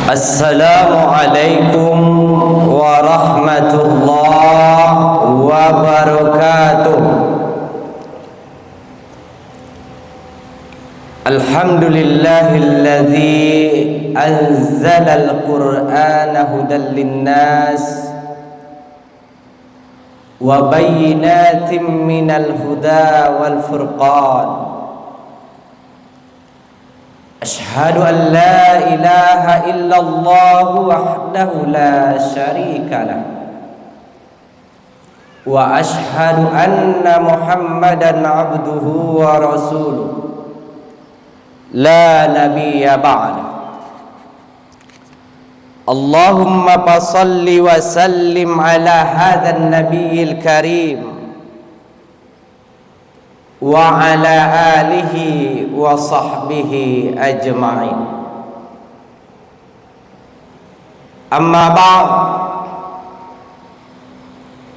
Assalamualaikum warahmatullahi wabarakatuh. Alhamdulillahilladzi anzalal Qur'ana hudan linnas wa bayyinatin minal huda wal furqan. Ashhadu an la ilaha illallah wahdahu la syarika lah wa ashhadu anna Muhammadan abduhu wa rasuluh la nabiyya ba'da. Allahumma salli wa sallim ala hadzal nabiyil karim wa ala alihi wa sahbihi ajma'in. Amma ba'd,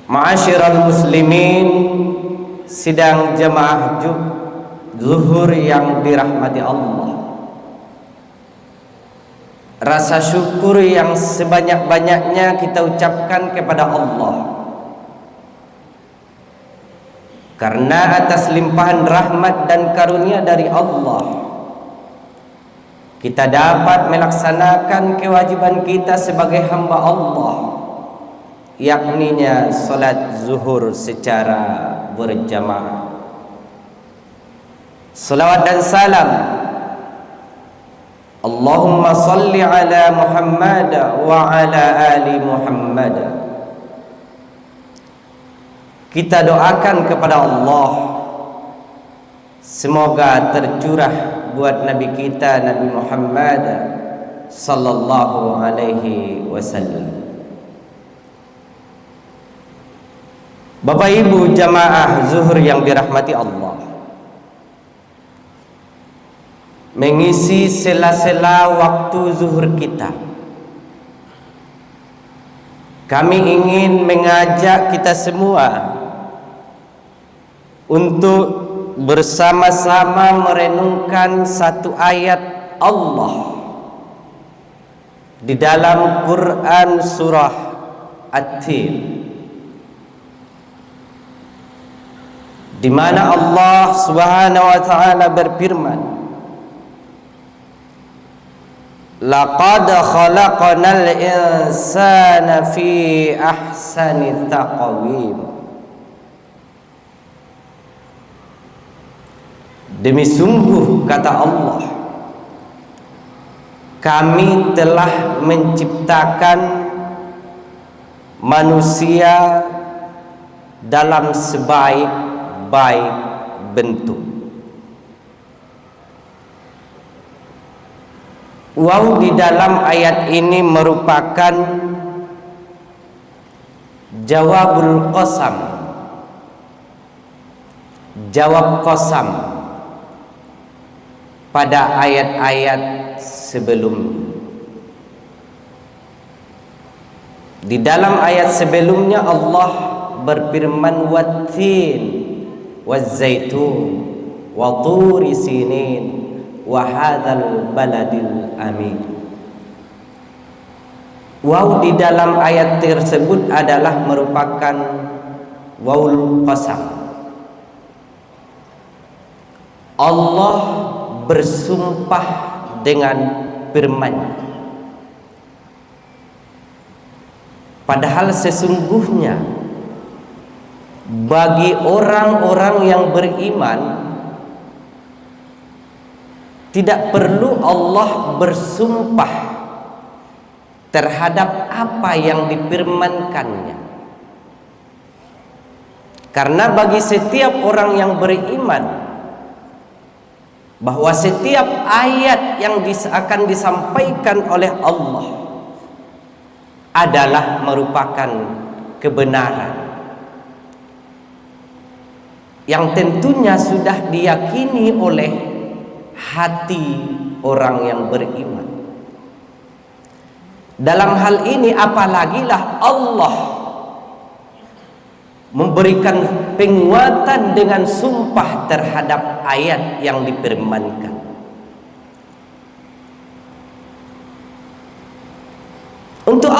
ma'asyiral muslimin, sidang jamaah zuhur yang dirahmati Allah. Rasa syukur yang sebanyak-banyaknya kita ucapkan kepada Allah, karena atas limpahan rahmat dan karunia dari Allah kita dapat melaksanakan kewajiban kita sebagai hamba Allah, yakninya salat zuhur secara berjamaah. Salawat dan salam Allahumma salli ala Muhammad wa ala ali Muhammad. Kita doakan kepada Allah semoga tercurah buat Nabi kita Nabi Muhammad sallallahu alaihi wasallam. Bapak Ibu jamaah zuhur yang dirahmati Allah, mengisi sela-sela waktu zuhur kita, kami ingin mengajak kita semua untuk bersama-sama merenungkan satu ayat Allah di dalam Quran surah At-Tin, di mana Allah Subhanahu wa taala berfirman, laqad khalaqnal insana fi ahsani taqwim. Demi sungguh, kata Allah, kami telah menciptakan manusia dalam sebaik-baik bentuk. Waw di dalam ayat ini merupakan jawabul qasam, jawab qasam pada ayat-ayat sebelumnya. Di dalam ayat sebelumnya Allah berfirman wat-tin waz-zaitun wa turi sinin wa hadzal baladil amin. Waw di dalam ayat tersebut adalah merupakan wawul qasam. Allah bersumpah dengan firman, padahal sesungguhnya bagi orang-orang yang beriman tidak perlu Allah bersumpah terhadap apa yang difirmankannya, karena bagi setiap orang yang beriman bahwa setiap ayat yang akan disampaikan oleh Allah adalah merupakan kebenaran yang tentunya sudah diyakini oleh hati orang yang beriman. Dalam hal ini apalagilah Allah memberikan penguatan dengan sumpah terhadap ayat yang difirmankan.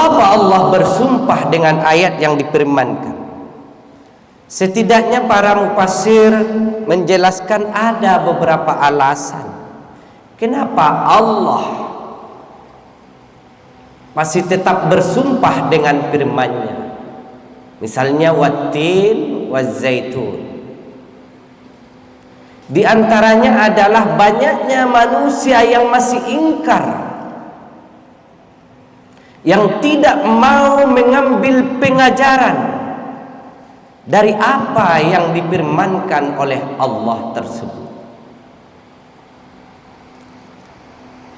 apa Allah bersumpah dengan ayat yang difirmankan? Setidaknya para mufassir menjelaskan ada beberapa alasan kenapa Allah masih tetap bersumpah dengan firman-Nya. Misalnya wattin wazaitun. Di antaranya adalah banyaknya manusia yang masih ingkar, yang tidak mau mengambil pengajaran dari apa yang difirmankan oleh Allah tersebut.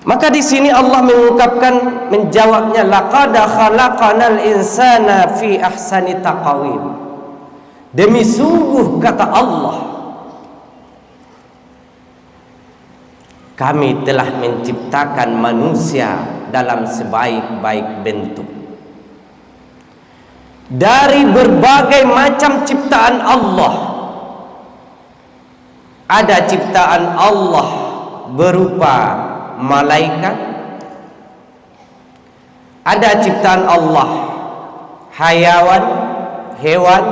Maka di sini Allah mengungkapkan, menjawabnya, laqad khalaqanal insana fi ahsani taqwim. Demi sungguh, kata Allah, kami telah menciptakan manusia dalam sebaik-baik bentuk. Dari berbagai macam ciptaan Allah, ada ciptaan Allah berupa malaikat, ada ciptaan Allah hayawan, hewan,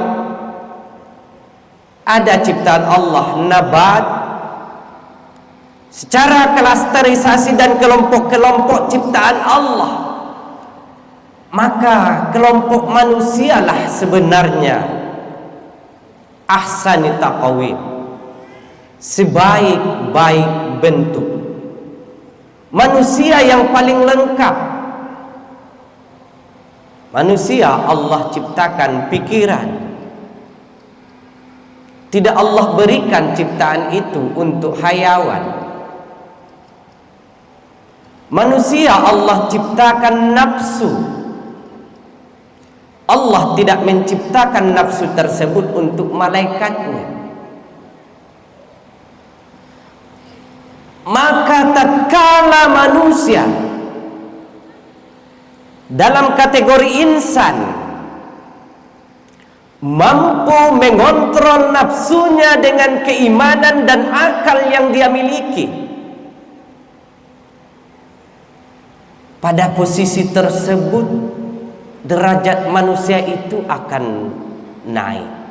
ada ciptaan Allah nabat. Secara klasterisasi dan kelompok-kelompok ciptaan Allah, maka kelompok manusialah sebenarnya ahsani taqwim, sebaik-baik bentuk. Manusia yang paling lengkap. Manusia Allah ciptakan pikiran. Tidak Allah berikan ciptaan itu untuk hayawan. Manusia Allah ciptakan nafsu. Allah tidak menciptakan nafsu tersebut untuk malaikatnya. Maka tatkala manusia dalam kategori insan mampu mengontrol nafsunya dengan keimanan dan akal yang dia miliki, pada posisi tersebut derajat manusia itu akan naik.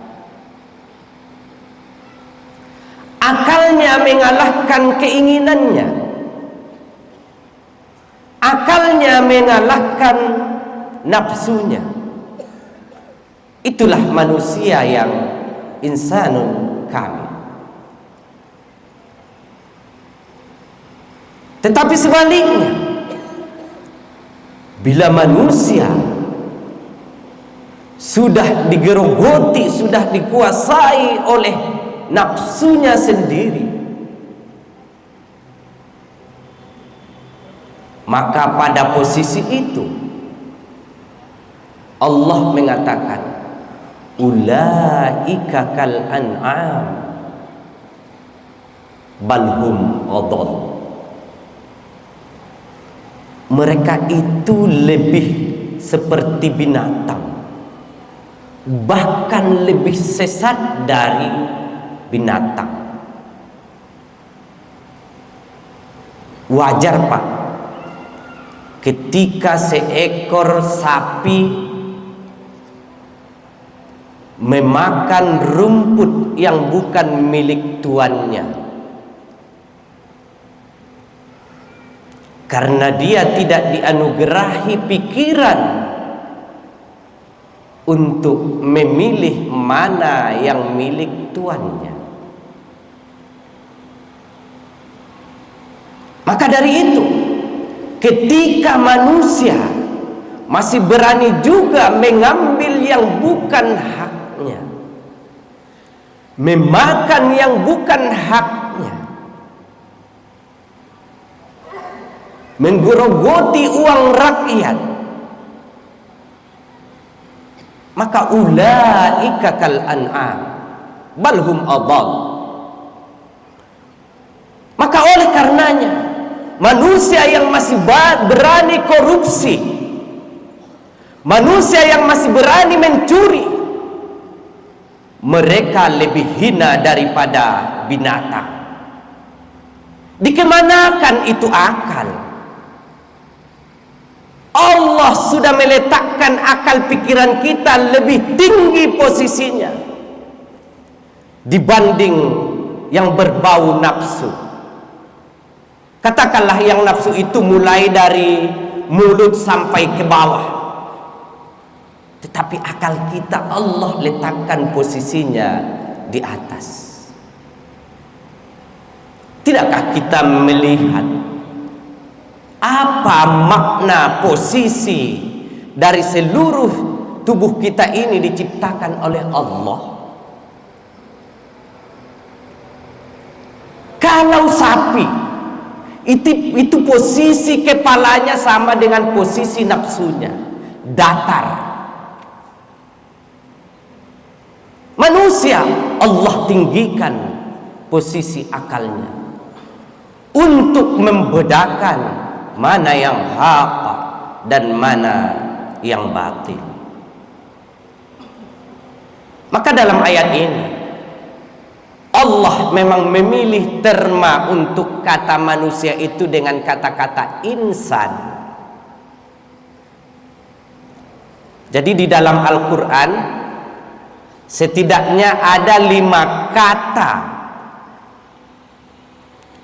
Akalnya mengalahkan keinginannya, akalnya mengalahkan nafsunya. Itulah manusia yang insanun kamil. Tetapi sebaliknya, bila manusia sudah digerogoti, sudah dikuasai oleh nafsunya sendiri, maka pada posisi itu Allah mengatakan, ulaika kal an'am balhum adall. Mereka itu lebih seperti binatang, bahkan lebih sesat dari binatang. Wajar Pak, ketika seekor sapi memakan rumput yang bukan milik tuannya, karena dia tidak dianugerahi pikiran untuk memilih mana yang milik tuannya. Maka dari itu, ketika manusia masih berani juga mengambil yang bukan haknya, memakan yang bukan haknya, menggerogoti uang rakyat, maka ulaika kal an'am balhum adall. Maka oleh karenanya, manusia yang masih berani korupsi, manusia yang masih berani mencuri, mereka lebih hina daripada binatang. Dikemanakan itu akal? Allah Allah sudah meletakkan akal pikiran kita lebih tinggi posisinya dibanding yang berbau nafsu. Katakanlah yang nafsu itu mulai dari mulut sampai ke bawah, tetapi akal kita Allah letakkan posisinya di atas. Tidakkah kita melihat apa makna posisi dari seluruh tubuh kita ini diciptakan oleh Allah? Kalau sapi itu posisi kepalanya sama dengan posisi nafsunya, datar. Manusia Allah tinggikan posisi akalnya untuk membedakan mana yang hak dan mana yang batil. Maka dalam ayat ini Allah memang memilih terma untuk kata manusia itu dengan kata-kata insan. Jadi di dalam Al-Quran setidaknya ada 5 kata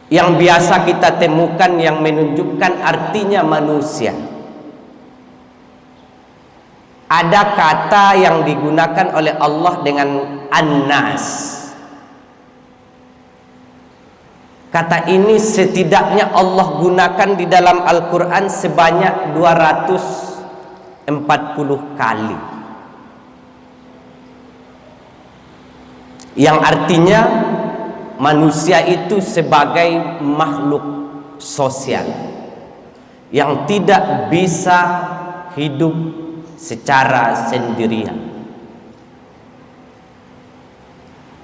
yang biasa kita temukan yang menunjukkan artinya manusia. Ada kata yang digunakan oleh Allah dengan an-nas. Kata ini setidaknya Allah gunakan di dalam Al-Quran sebanyak 240 kali, yang artinya manusia itu sebagai makhluk sosial yang tidak bisa hidup secara sendirian.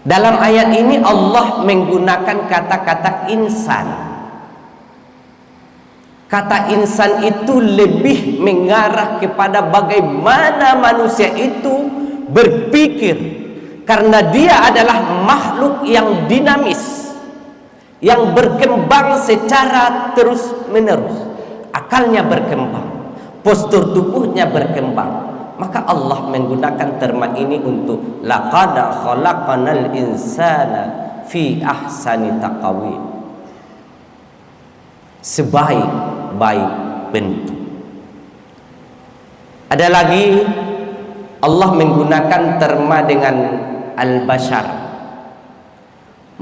Dalam ayat ini Allah menggunakan kata-kata insan. Kata insan itu lebih mengarah kepada bagaimana manusia itu berpikir, karena dia adalah makhluk yang dinamis, yang berkembang secara terus menerus. Akalnya berkembang, postur tubuhnya berkembang. Maka Allah menggunakan terma ini untuk laqad khalaqanal insana fi ahsani taqwim, sebaik-baik bentuk. Ada lagi Allah menggunakan terma dengan al-bashar,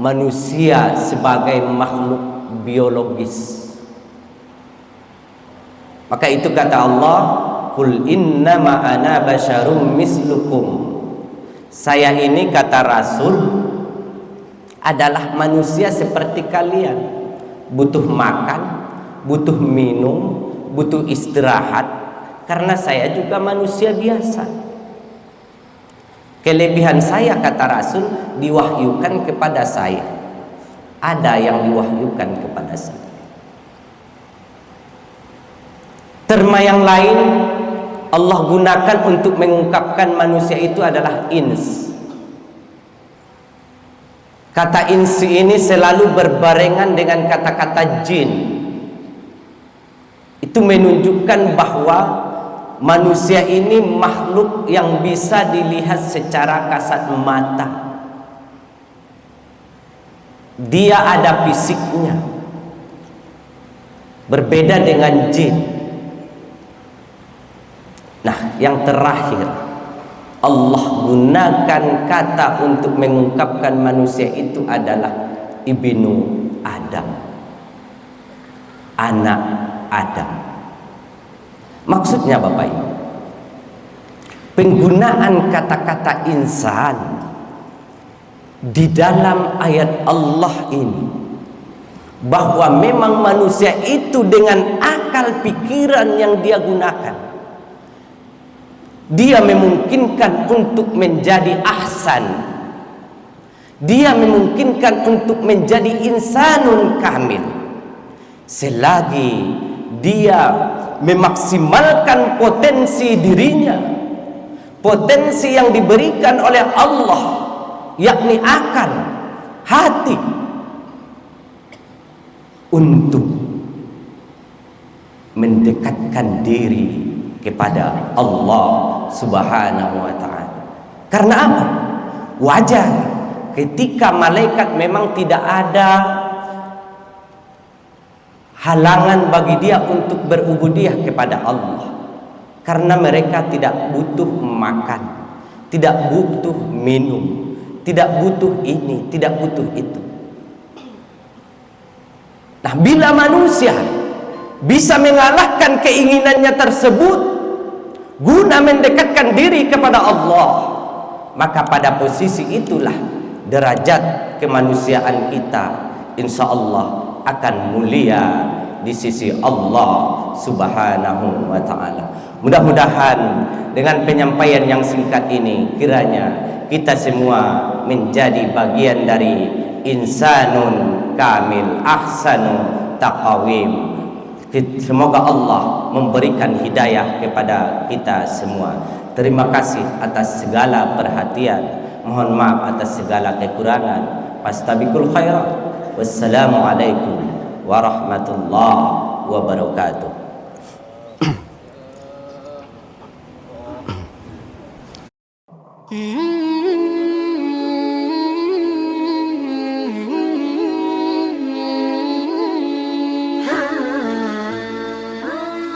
manusia sebagai makhluk biologis. Maka itu kata Allah, qul innama ana basyarum mislukum, saya ini kata Rasul adalah manusia seperti kalian, butuh makan, butuh minum, butuh istirahat, karena saya juga manusia biasa. Kelebihan saya kata Rasul diwahyukan kepada saya, ada yang diwahyukan kepada saya. Terma yang lain Allah gunakan untuk mengungkapkan manusia itu adalah ins. Kata ins ini selalu berbarengan dengan kata-kata jin. Itu menunjukkan bahwa manusia ini makhluk yang bisa dilihat secara kasat mata. Dia ada fisiknya, berbeda dengan jin. Nah, yang terakhir Allah gunakan kata untuk mengungkapkan manusia itu adalah ibnu Adam, anak Adam. Maksudnya Bapak Ibu, penggunaan kata-kata insan di dalam ayat Allah ini, bahwa memang manusia itu dengan akal pikiran yang dia gunakan, dia memungkinkan untuk menjadi ahsan, dia memungkinkan untuk menjadi insanun kamil, selagi dia memaksimalkan potensi dirinya, potensi yang diberikan oleh Allah, yakni akal, hati, untuk mendekatkan diri kepada Allah Subhanahu wa ta'ala. Karena apa? Wajar ketika malaikat memang tidak ada halangan bagi dia untuk berubudiyah kepada Allah, karena mereka tidak butuh makan, tidak butuh minum, tidak butuh ini, tidak butuh itu. Nah, bila manusia bisa mengalahkan keinginannya tersebut guna mendekatkan diri kepada Allah, maka pada posisi itulah derajat kemanusiaan kita insya Allah akan mulia di sisi Allah Subhanahu wa ta'ala. Mudah-mudahan dengan penyampaian yang singkat ini kiranya kita semua menjadi bagian dari insanun kamil ahsanu taqawim. Semoga Allah memberikan hidayah kepada kita semua. Terima kasih atas segala perhatian. Mohon maaf atas segala kekurangan. Fastabiqul khairat. Wassalamualaikum warahmatullahi wabarakatuh. Mm-hmm.